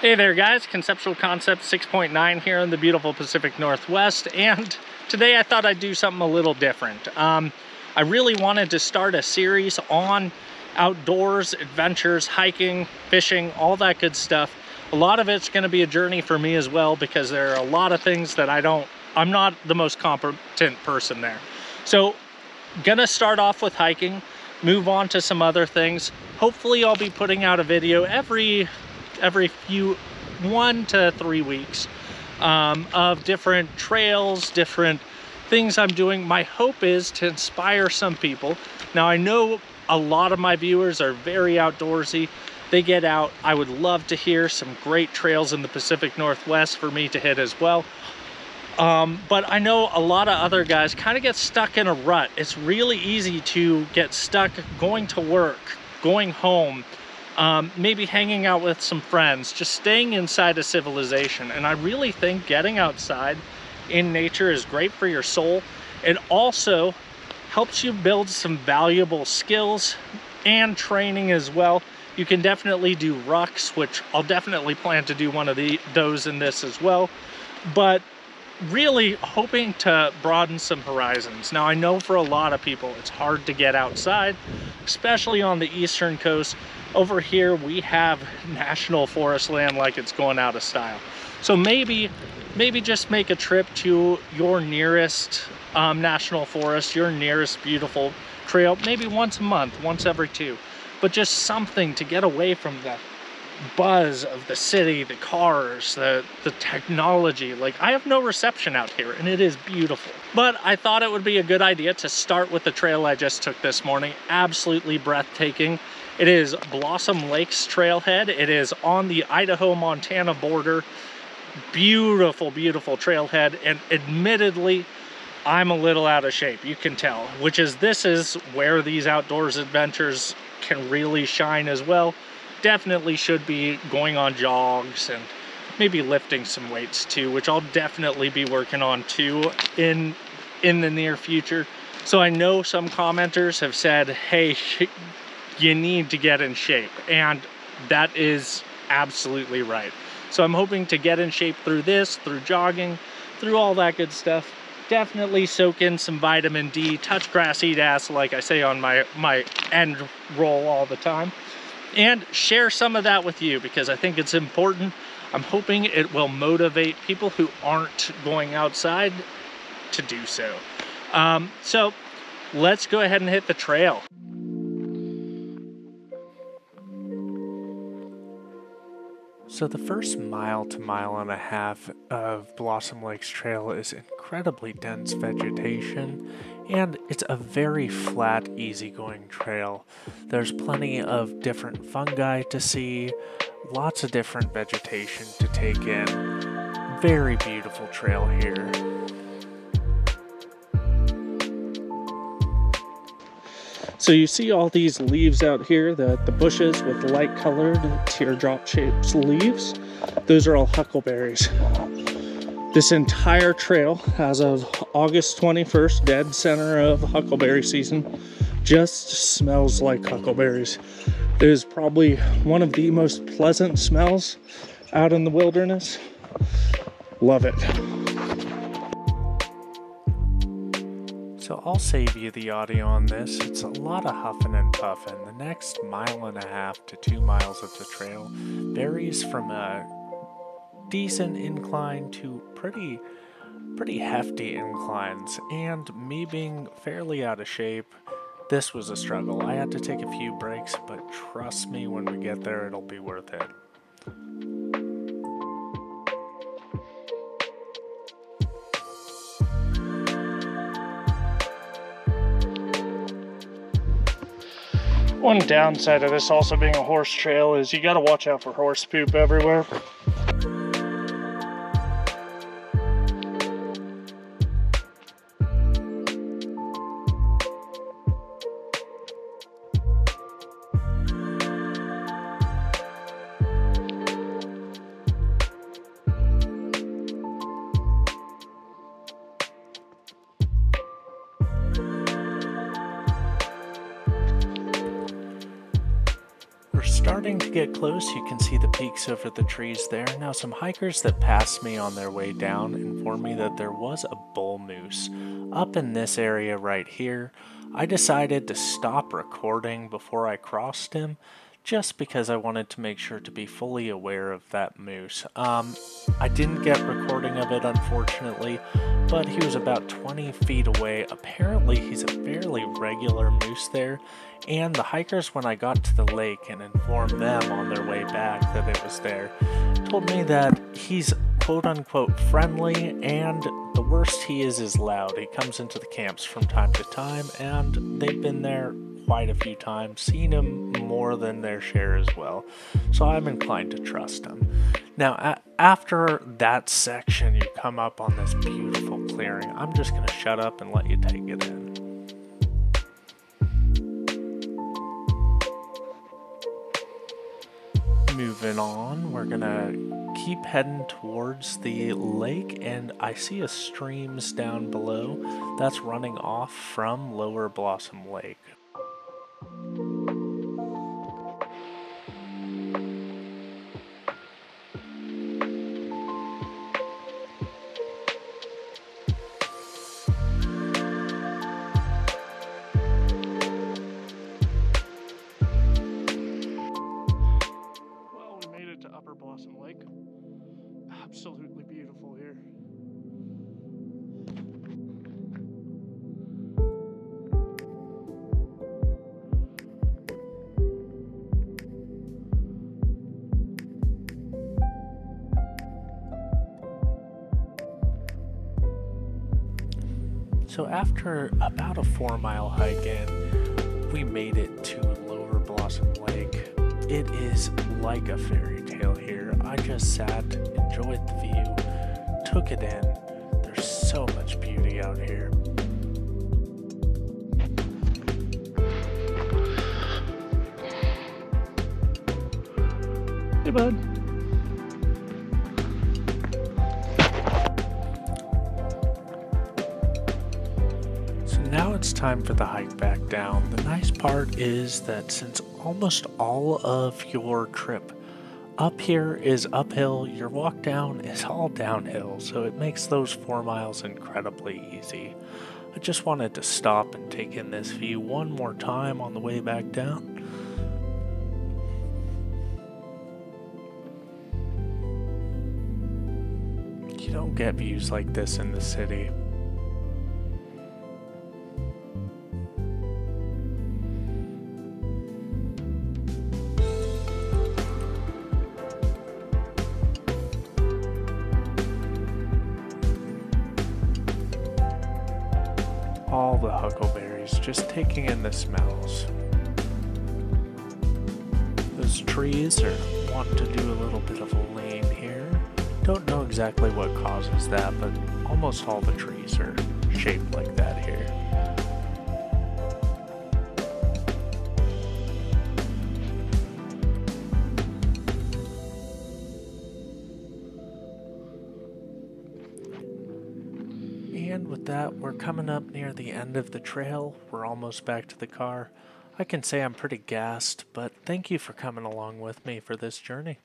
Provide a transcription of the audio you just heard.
Hey there guys, Conceptual Concept 6.9 here in the beautiful Pacific Northwest, and today I thought I'd do something a little different. I really wanted to start a series on outdoors, adventures, hiking, fishing, all that good stuff. A lot of it's going to be a journey for me as well, because there are a lot of things that I'm not the most competent person there. So gonna start off with hiking, move on to some other things. Hopefully I'll be putting out a video every 1 to 3 weeks of different trails, different things I'm doing. My hope is to inspire some people. Now I know a lot of my viewers are very outdoorsy. They get out. I would love to hear some great trails in the Pacific Northwest for me to hit as well. But I know a lot of other guys kind of get stuck in a rut. It's really easy to get stuck going to work, going home, maybe hanging out with some friends, just staying inside a civilization. And I really think getting outside in nature is great for your soul. It also helps you build some valuable skills and training as well. You can definitely do rucks, which I'll definitely plan to do one of those in this as well. But really hoping to broaden some horizons. Now I know for a lot of people it's hard to get outside, especially on the eastern coast. Over here we have national forest land like it's going out of style. So maybe just make a trip to your nearest national forest, your nearest beautiful trail, maybe once a month, once every 2. But just something to get away from the buzz of the city, the cars, the technology. Like, I have no reception out here and it is beautiful. But I thought it would be a good idea to start with the trail I just took this morning. Absolutely breathtaking. It is Blossom Lakes trailhead. It is on the Idaho-Montana border. Beautiful, beautiful trailhead. And admittedly, I'm a little out of shape, you can tell, this is where these outdoors adventures can really shine as well. Definitely should be going on jogs and maybe lifting some weights too, which I'll definitely be working on too in the near future. So I know some commenters have said, hey, you need to get in shape, and that is absolutely right. So I'm hoping to get in shape through this, through jogging, through all that good stuff. Definitely soak in some vitamin D, touch grass, eat ass, like I say on my end roll all the time, and share some of that with you because I think it's important. I'm hoping it will motivate people who aren't going outside to do so. So let's go ahead and hit the trail. So the first mile to mile and a half of Blossom Lakes Trail is incredibly dense vegetation, and it's a very flat, easygoing trail. There's plenty of different fungi to see, lots of different vegetation to take in. Very beautiful trail here. So you see all these leaves out here, the bushes with light colored teardrop shaped leaves. Those are all huckleberries. This entire trail, as of August 21st, dead center of huckleberry season, just smells like huckleberries. It is probably one of the most pleasant smells out in the wilderness. Love it. So I'll save you the audio on this. It's a lot of huffing and puffing. The next 1.5 to 2 miles of the trail varies from a decent incline to pretty hefty inclines. And me being fairly out of shape, this was a struggle. I had to take a few breaks, but trust me, when we get there, it'll be worth it. One downside of this also being a horse trail is you gotta watch out for horse poop everywhere. starting to get close. You can see the peaks over the trees there. Now, some hikers that passed me on their way down informed me that there was a bull moose up in this area right here. I decided to stop recording before I crossed him, just because I wanted to make sure to be fully aware of that moose. I didn't get recording of it, unfortunately, but he was about 20 feet away. Apparently, he's a fairly regular moose there, and the hikers, when I got to the lake and informed them on their way back that it was there, told me that he's quote-unquote friendly, and the worst he is loud. He comes into the camps from time to time, and they've been there quite a few times, seen him more than their share as well, so I'm inclined to trust him. Now, after that section, you come up on this beautiful clearing. I'm just going to shut up and let you take it in. Moving on, we're going to keep heading towards the lake, and I see a streams down below that's running off from Lower Blossom Lake. Blossom Lake. Absolutely beautiful here. So after about a 4-mile hike in, we made it to Lower Blossom Lake. It is like a fairy tale here. I just sat, enjoyed the view, took it in. There's so much beauty out here. Hey, bud. Now it's time for the hike back down. The nice part is that since almost all of your trip up here is uphill, your walk down is all downhill, so it makes those 4 miles incredibly easy. I just wanted to stop and take in this view one more time on the way back down. You don't get views like this in the city. All the huckleberries, just taking in the smells. Those trees are wanting to do a little bit of a lean here. Don't know exactly what causes that, but almost all the trees are shaped like that here. And with that, we're coming up near the end of the trail. We're almost back to the car. I can say I'm pretty gassed, but thank you for coming along with me for this journey.